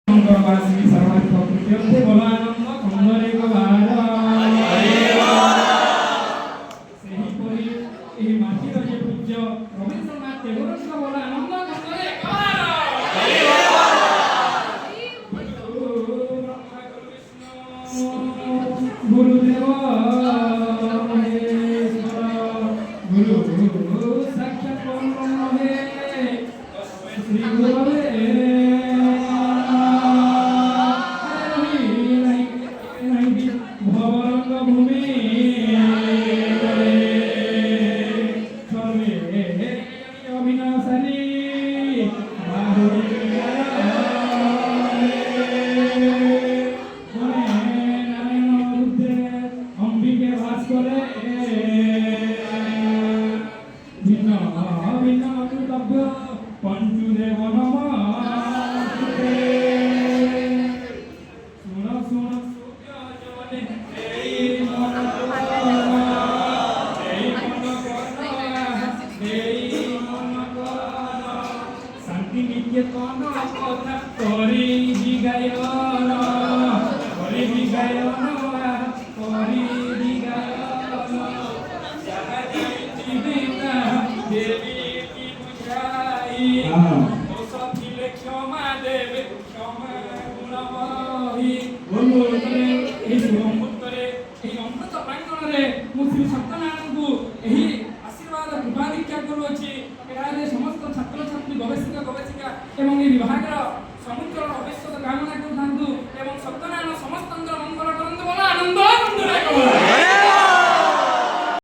বাসী সর্বার্থ কৃত্যর্থে বল আনন্দ কন্দরে গোবার সেহিপরি এই মাটির যে পূজ্য রবীন্দ্রনাথ টেগোরଙ୍କ বল আনন্দ কন্দরে গোবার গুরুদেব গুরু সাক্ষাৎ ব্রহ্ম হে শ্রী গুরুদেব পঞ্চুদেব নমস্তে শুণ শুণ সূর্য জলে এই মন শান্তি নিকেতন কথা করি বিগায়ন করি বিগায়ন করি বিগায়ন যাহা জীবিতা দেবী সখিলে ক্ষমা দেবে ক্ষমা গুণময়ী এই অমৃতরে এই অমৃত প্রাঙ্গণরে মুসলিম